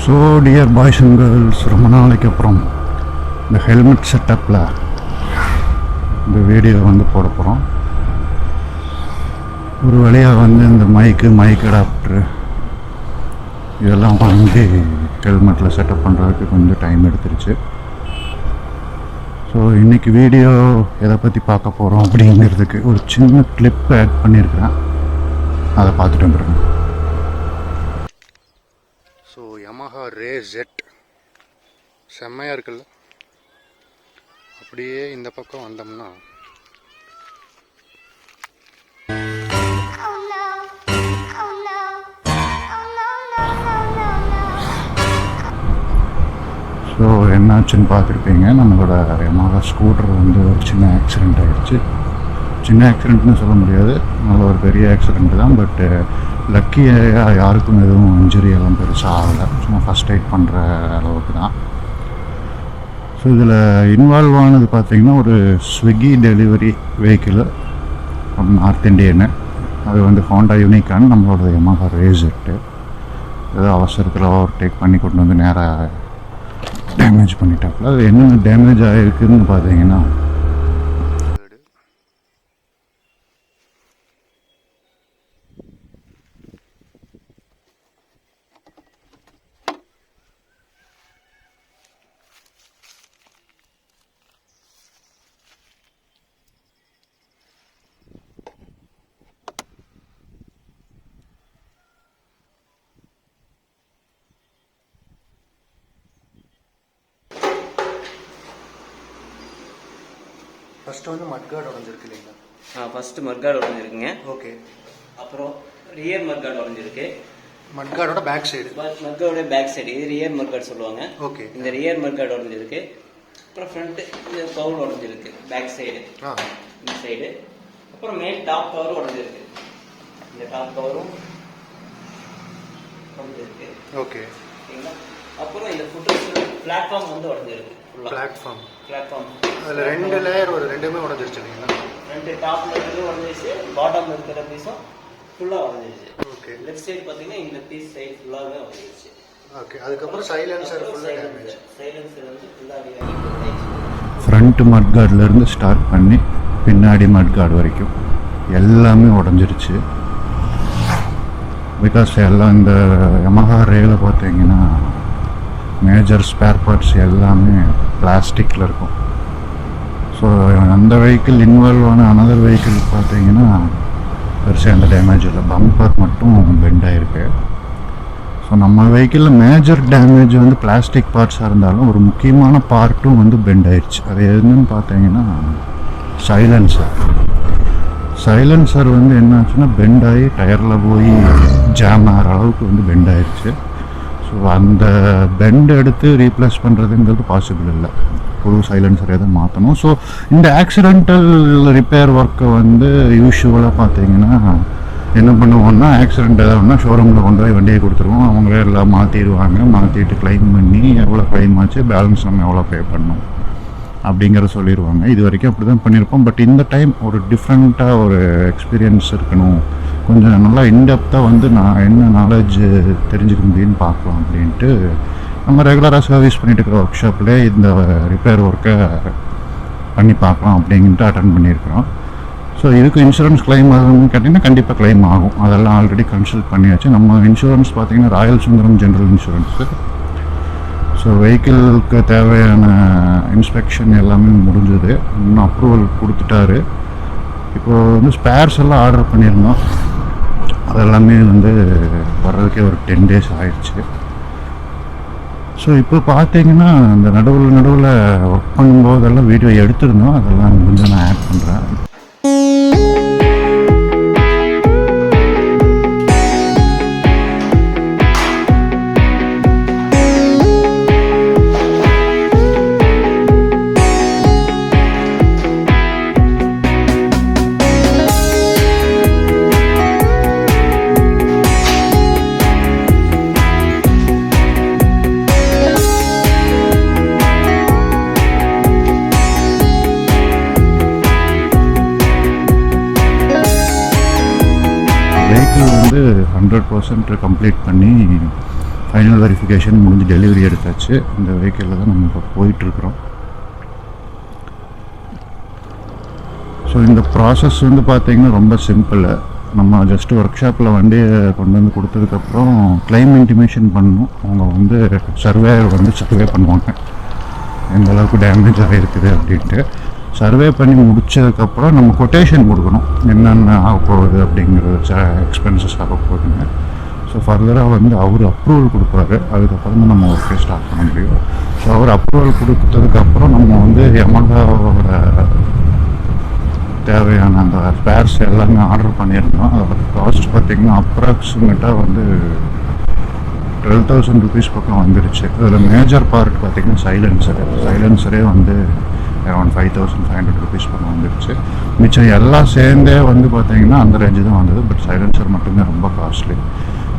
So dear boys and girls, ரொம்ப நாளைக்கு அப்புறம் இந்த ஹெல்மெட் செட்டப்பில் இந்த வீடியோ வந்து போட போகிறோம். ஒரு வழியாக வந்து இந்த மைக் அடாப்டரு இதெல்லாம் வாங்கி ஹெல்மெட்டில் செட்டப் பண்ணுறதுக்கு கொஞ்சம் டைம் எடுத்துருச்சு. ஸோ இன்றைக்கி வீடியோ எதை பற்றி பார்க்க போகிறோம் அப்படிங்கிறதுக்கு ஒரு சின்ன கிளிப் ஆட் பண்ணியிருக்கிறேன், அதை பார்த்துட்டு வந்துடுங்க. ஸோ Yamaha Ray Z செம்மையாக இருக்குல்ல. அப்படியே இந்த பக்கம் வந்தோம்னா ஸோ என்னாச்சுன்னு பார்த்துருப்பீங்க, நம்மளோட Yamaha ஸ்கூட்டர் வந்து ஒரு சின்ன ஆக்சிடெண்ட் ஆகிடுச்சு. சின்ன ஆக்சிடெண்ட்னு சொல்ல முடியாது, நல்ல ஒரு பெரிய ஆக்சிடெண்ட்டு தான். பட்டு லக்கியாக யாருக்கும் எதுவும் இன்ஜுரி எல்லாம் பெருசாக ஆகலை, சும்மா ஃபஸ்ட் எய்ட் பண்ணுற அளவுக்கு தான். ஸோ இதில் இன்வால்வ் ஆனது பார்த்திங்கன்னா ஒரு Swiggy delivery vehicle from north Indian. அது வந்து ஹோண்டா யூனிக்கான நம்மளோட Yamaha Ray Z. ஏதோ அவசரத்தில் ஓவர்டேக் பண்ணி கொண்டு வந்து நேராக டேமேஜ் பண்ணிட்டாப்புல. அது என்னென்ன டேமேஜ் ஆகிருக்குன்னு பார்த்தீங்கன்னா, ஃபஸ்ட்டு வந்து மட்கார்டு உடஞ்சிருக்கு இல்லைங்களா? ஃபஸ்ட்டு மட்கார்டு உடஞ்சிருக்குங்க. ஓகே. அப்புறம் ரியர் மட்கார்டு உடஞ்சிருக்கு. மட்கார்டோட பேக் சைடு. மட்கார்டோட பேக் சைடு, இது ரியர் மட்கார்டு சொல்லுவாங்க. ஓகே. இந்த ரியர் மட்கார்டு உடஞ்சிருக்கு. அப்புறம் ஃப்ரண்ட்டு இந்த கவுல் உடஞ்சிருக்கு, பேக் சைடு இந்த சைடு. அப்புறம் மேல் டாப் கவரும் உடஞ்சிருக்கு. இந்த டாப் கவரும் உடஞ்சிருக்கு. ஓகே. சரிங்களா? அப்புறம் இந்த ஃபுட்ரஸ் பிளாட்ஃபார்ம் வந்து உடஞ்சிருக்கு. பிளாட்ஃபார்ம் அதில் 2 லேயர் ஒரு 2மே உடஞ்சிருச்சு இல்லைங்களா? 2 டாப்ல இருக்கிறது உடஞ்சிருச்சு, பாட்டம்ல இருக்கிற பீஸும் ஃபுல்லாக உடஞ்சிருச்சு. ஓகே. லெஃப்ட் சைடு பார்த்தீங்கன்னா இந்த பீஸ் சைடு ஃபுல்லாகவே உடஞ்சிருச்சு. ஓகே. அதுக்கப்புறம் சைலன்சர் ஃபுல்லாக டேமேஜ். சைலன்சர் வந்து ஃபுல்லாக ஆகிடுச்சு. ஃப்ரண்ட் மட்கார்ட்லேருந்து ஸ்டார்ட் பண்ணி பின்னாடி மட்கார்டு வரைக்கும் எல்லாமே உடஞ்சிருச்சு. பிகாஸ் எல்லாம் இந்த Yamaha Rayல பார்த்தீங்கன்னா மேஜர் ஸ்பேர் பார்ட்ஸ் எல்லாமே பிளாஸ்டிக்கில் இருக்கும். ஸோ அந்த வெஹிக்கிள் இன்வால்வ் ஆன அனதர் வெஹிக்கிள் பார்த்தீங்கன்னா பெருசாக எந்த டேமேஜ் இல்லை, பம்பர் மட்டும் பெண்ட் ஆகிருக்கு. ஸோ நம்ம வெஹிக்கிளில் மேஜர் டேமேஜ் வந்து பிளாஸ்டிக் பார்ட்ஸாக இருந்தாலும் ஒரு முக்கியமான பார்ட்டும் வந்து பெண்ட் ஆயிடுச்சு. அது எதுன்னு பார்த்தீங்கன்னா சைலன்சர் வந்து என்னாச்சுன்னா பெண்ட் ஆகி டயரில் போய் ஜாம் ஆகிற அளவுக்கு வந்து பெண்ட் ஆயிடுச்சு. ஸோ அந்த பெண்ட் எடுத்து ரீப்ளேஸ் பண்ணுறதுங்கிறது பாசிபிள் இல்லை, புது சைலன்சர் எதுவும் மாற்றணும். ஸோ இந்த ஆக்சிடென்டல் ரிப்பேர் ஒர்க்கை வந்து யூஷுவலாக பார்த்தீங்கன்னா என்ன பண்ணுவோம்னா, ஆக்சிடென்ட் ஏதாவதுனா ஷோரூமில் கொண்டு போய் வண்டியை கொடுத்துருவோம், அவங்களே எல்லாம் மாற்றிடுவாங்க. மாற்றிட்டு கிளைம் பண்ணி எவ்வளோ கிளைம் ஆச்சு, பேலன்ஸ் நம்ம எவ்வளோ பே பண்ணணும் அப்படிங்கிற சொல்லிடுவாங்க. இது வரைக்கும் அப்படி தான் பண்ணியிருப்போம். பட் இந்த டைம் ஒரு டிஃப்ரெண்ட்டாக ஒரு எக்ஸ்பீரியன்ஸ் இருக்கணும், கொஞ்சம் நல்லா இன்டெப்த்தாக வந்து நான் என்ன நாலேஜ் தெரிஞ்சுக்க முடியும்னு பார்க்கலாம் அப்படின்ட்டு நம்ம ரெகுலராக சர்வீஸ் பண்ணிட்டு இருக்கிற ஒர்க் ஷாப்லேயே இந்த ரிப்பேர் ஒர்க்கை பண்ணி பார்க்கலாம் அப்படின்ட்டு அட்டன் பண்ணியிருக்கிறோம். ஸோ இதுக்கு இன்சூரன்ஸ் கிளைம் ஆகும்னு கேட்டிங்கன்னா கண்டிப்பாக கிளைம் ஆகும். அதெல்லாம் ஆல்ரெடி கன்சல்ட் பண்ணியாச்சு. நம்ம இன்சூரன்ஸ் பார்த்திங்கன்னா Royal Sundaram general insurance. So வெஹிக்கிளுக்கு தேவையான இன்ஸ்பெக்ஷன் எல்லாமே முடிஞ்சது, இன்னும் அப்ரூவல் கொடுத்துட்டாரு. இப்போது வந்து ஸ்பேர்ஸ் எல்லாம் ஆர்டர் பண்ணியிருந்தோம், அதெல்லாமே வந்து வர்றதுக்கே ஒரு 10 days ஆயிடுச்சு. ஸோ இப்போ பார்த்தீங்கன்னா இந்த நடுவில் ஒர்க் பண்ணும்போதெல்லாம் வீடியோ எடுத்திருந்தோம், அதெல்லாம் கொஞ்சம் நான் ஆட் பண்ணுறேன். வெஹிக்கிள் வந்து 100% கம்ப்ளீட் பண்ணி ஃபைனல் வெரிஃபிகேஷன் முடிஞ்சு டெலிவரி எடுத்தாச்சு. இந்த வெஹிக்கிளில் தான் நம்ம இப்போ போயிட்டுருக்குறோம். ஸோ இந்த ப்ராசஸ் வந்து பார்த்திங்கன்னா ரொம்ப சிம்பிள். நம்ம ஜஸ்ட்டு ஒர்க் ஷாப்பில் வண்டியை கொண்டு வந்து கொடுத்ததுக்கப்புறம் கிளைம் இன்டிமேஷன் பண்ணணும். அவங்க வந்து சர்வே பண்ணுவாங்க எந்த அளவுக்கு டேமேஜ் ஆகிருக்குது அப்படின்ட்டு. சர்வே பண்ணி முடித்ததுக்கப்புறம் நம்ம கொட்டேஷன் கொடுக்கணும், என்னென்ன ஆக போகுது அப்படிங்கிற எக்ஸ்பென்சஸ் ஆக போகுதுங்க. ஸோ ஃபர்தராக வந்து அவர் அப்ரூவல் கொடுப்பாரு. அதுக்கப்புறம் தான் நம்ம ஒர்க்கே ஸ்டார்ட் பண்ண முடியும். ஸோ அவர் அப்ரூவல் கொடுத்ததுக்கப்புறம் நம்ம வந்து யமஹாவோட தேவையான அந்த ஸ்பேர்ஸ் எல்லாமே ஆர்டர் பண்ணியிருந்தோம். அதோட காஸ்ட் பார்த்திங்கன்னா அப்ராக்சிமேட்டாக வந்து 12,000 rupees பக்கம் வந்துருச்சு. அதில் மேஜர் பார்ட் பார்த்திங்கன்னா சைலன்சரே வந்து அரௌண்ட் 5,500 rupees பக்கம் வந்துருச்சு. மிச்சம் எல்லாம் சேர்ந்தே வந்து பார்த்திங்கன்னா அந்த ரேஞ்சு தான் வந்தது. பட் சைலன்சர் மட்டுமே ரொம்ப காஸ்ட்லி.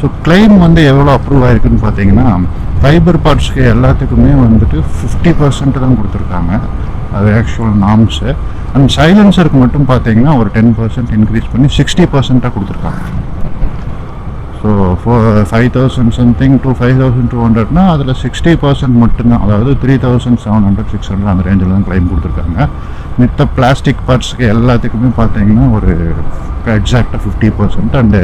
ஸோ கிளைம் வந்து எவ்வளோ அப்ரூவ் ஆகிருக்குன்னு பார்த்தீங்கன்னா ஃபைபர் பார்ட்ஸ்க்கு எல்லாத்துக்குமே வந்துட்டு 50% தான் கொடுத்துருக்காங்க, அது ஆக்சுவல் நார்ம்ஸு. அண்ட் சைலன்சருக்கு மட்டும் பார்த்தீங்கன்னா ஒரு 10% இன்க்ரீஸ் பண்ணி 60% கொடுத்துருக்காங்க. ஸோ 5,000 சம்திங் டு 5,200னா அதில் 60% மட்டும்தான், அதாவது 3,700 600 அந்த ரேஞ்சில் தான் கிளைம் கொடுத்துருக்காங்க. மித்த பிளாஸ்டிக் பார்ட்ஸுக்கு எல்லாத்துக்குமே பார்த்தீங்கன்னா ஒரு எக்ஸாக்டாக 50%. அண்டு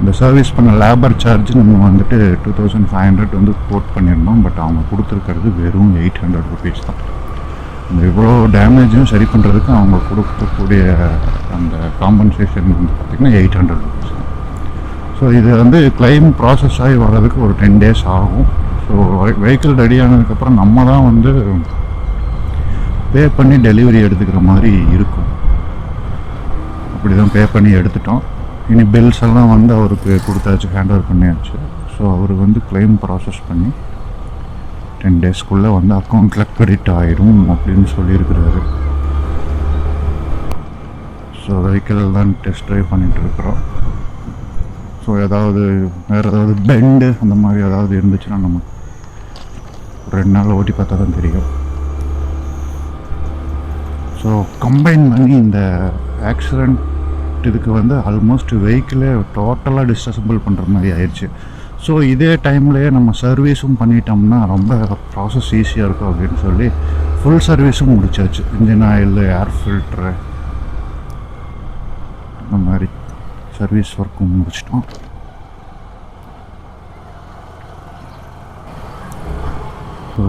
இந்த சர்வீஸ் பண்ண லேபர் சார்ஜ் நம்ம வந்துட்டு 2,500 வந்து கோட் பண்ணியிருந்தோம். பட் அவங்க கொடுத்துருக்கிறது வெறும் 800 rupees தான். இந்த இவ்வளோ டேமேஜும் சரி பண்ணுறதுக்கு அவங்க கொடுக்கக்கூடிய அந்த காம்பன்சேஷன் வந்து பார்த்திங்கன்னா 800 rupees தான். ஸோ இது வந்து கிளைம் ப்ராசஸ் ஆகி வர்றதுக்கு ஒரு 10 days ஆகும். ஸோ வெஹிக்கிள் ரெடி ஆனதுக்கப்புறம் நம்ம தான் வந்து பே பண்ணி டெலிவரி எடுத்துக்கிற மாதிரி இருக்கும். அப்படி தான் பே பண்ணி எடுத்துட்டோம். இனி பில்ஸ் எல்லாம் வந்து அவருக்கு கொடுத்தாச்சு, ஹேண்ட் ஓவர் பண்ணியாச்சு. ஸோ அவர் வந்து கிளைம் ப்ராசஸ் பண்ணி 10 daysக்குள்ளே வந்து அக்கௌண்ட்டில் கிரெடிட் ஆகிடும் அப்படின்னு சொல்லியிருக்கிறாரு. ஸோ வெஹிக்கிள் தான் டெஸ்ட் ட்ரைவ் பண்ணிகிட்ருக்குறோம். ஸோ வேறு ஏதாவது பெண்டு அந்த மாதிரி ஏதாவது இருந்துச்சுன்னா நம்ம 2 நாள் ஓட்டி பார்த்தா தான் தெரியும். ஸோ கம்பைன் பண்ணி இந்த ஆக்சிடெண்ட் இதுக்கு வந்து ஆல்மோஸ்ட் வெஹிக்கிளே டோட்டலாக டிஸ்அசம்பிள் பண்ணுற மாதிரி ஆயிடுச்சு. ஸோ இதே டைம்லேயே நம்ம சர்வீஸும் பண்ணிட்டோம்னா ரொம்ப ப்ராசஸ் ஈஸியாக இருக்கும் அப்படின்னு சொல்லி ஃபுல் சர்வீஸும் முடிச்சாச்சு. இன்ஜின் ஆயில், ஏர் ஃபில்ட்ரு, இந்த மாதிரி சர்வீஸ் ஒர்க்கும் முடிச்சிட்டோம்.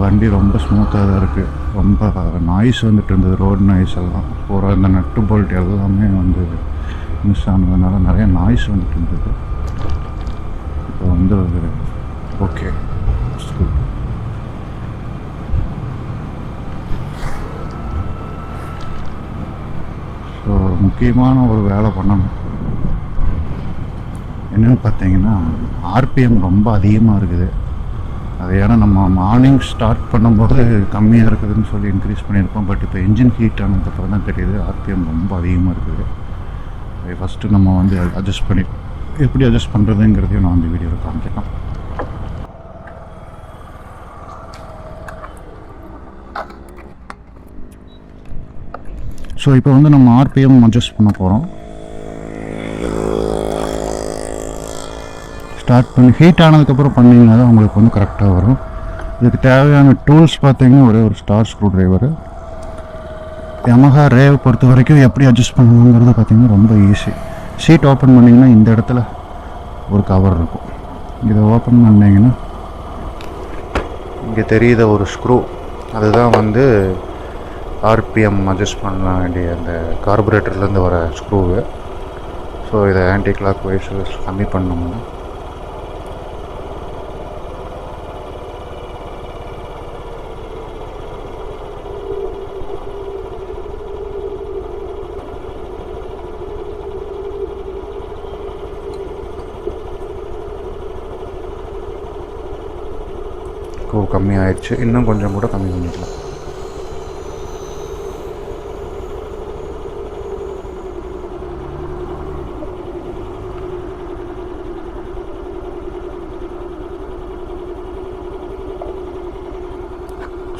வண்டி ரொம்ப ஸ்மூத்தாக தான் இருக்குது. ரொம்ப நாய்ஸ் வந்துட்டு இருந்தது, ரோடு நாய்ஸ் எல்லாம் போகிற அந்த நட்டு போல்ட் எல்லாமே வந்து மிஸ் ஆனதுனால நிறைய நாய்ஸ் வந்துட்டு இருந்தது. இப்போ வந்து ஓகே. ஸோ முக்கியமான ஒரு வேலை பண்ணணும். என்னென்னு பார்த்தீங்கன்னா ஆர்பிஎம் ரொம்ப அதிகமாக இருக்குது. அது ஏன்னா நம்ம மார்னிங் ஸ்டார்ட் பண்ணும்போது கம்மியாக இருக்குதுன்னு சொல்லி இன்க்ரீஸ் பண்ணியிருப்போம். பட் இப்போ இன்ஜின் ஹீட் ஆனதுக்கப்புறம் தான் தெரியுது ஆர்பிஎம் ரொம்ப அதிகமாக இருக்குது. அதை ஃபஸ்ட்டு நம்ம வந்து அட்ஜஸ்ட் பண்ணி எப்படி அட்ஜஸ்ட் பண்ணுறதுங்கிறதையும் நான் அந்த வீடியோவில் காமிக்கிறேன். ஸோ இப்போ வந்து நம்ம ஆர்பிஎம் அட்ஜஸ்ட் பண்ண போகிறோம். ஸ்டார்ட் பண்ணி ஹீட் ஆனதுக்கப்புறம் பண்ணிங்கன்னா தான் உங்களுக்கு வந்து கரெக்டாக வரும். இதுக்கு தேவையான டூல்ஸ் பார்த்தீங்கன்னா ஒரே ஒரு star screw driver. Yamaha Ray பொறுத்த வரைக்கும் எப்படி அட்ஜஸ்ட் பண்ணணுங்கிறது பார்த்தீங்கன்னா ரொம்ப ஈஸி. சீட் ஓப்பன் பண்ணிங்கன்னா இந்த இடத்துல ஒரு கவர் இருக்கும். இதை ஓப்பன் பண்ணிங்கன்னா இங்கே தெரியுத ஒரு ஸ்க்ரூ, அதுதான் வந்து ஆர்பிஎம் அட்ஜஸ்ட் பண்ண வேண்டிய அந்த கார்பரேட்டர்லேருந்து வர ஸ்க்ரூவு. ஸோ இதை ஆன்டி கிளாக் வைஸ் கம்மி பண்ணோம்னா கம்மி ஆயிடுச்சு. இன்னும் கொஞ்சம் கூட கம்மி பண்ணிக்கலாம்.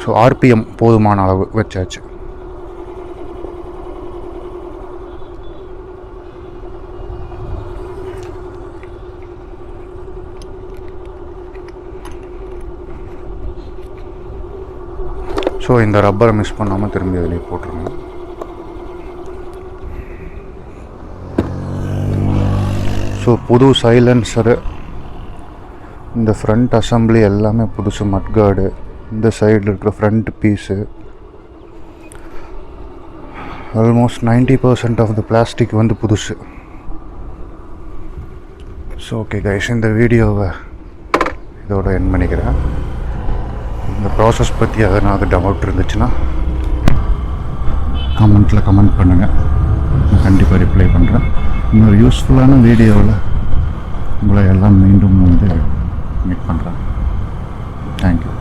ஸோ ஆர்பிஎம் போதுமான அளவு வச்சாச்சு. ஸோ இந்த ரப்பரை மிஸ் பண்ணாமல் திரும்பி அதிலே போட்டுருங்க. ஸோ புது சைலன்சரு, இந்த ஃப்ரண்ட் அசம்பிளி எல்லாமே புதுசு. மட்கார்டு, இந்த சைடில் இருக்கிற front piece, almost 90% of the plastic வந்து புதுசு. ஸோ ஓகே கைஸ், இந்த வீடியோவை இதோட என் பண்ணிக்கிறேன். இந்த ப்ராசஸ் பற்றி எதனாவது டவுட் இருந்துச்சுன்னா கமெண்ட்டில் கமெண்ட் பண்ணுங்கள், நான் கண்டிப்பாக ரிப்ளை பண்ணுறேன். இன்னொரு யூஸ்ஃபுல்லான வீடியோவில் உங்களை எல்லாம் மீண்டும் வந்து மீட் பண்ணுறேன். தேங்க்யூ.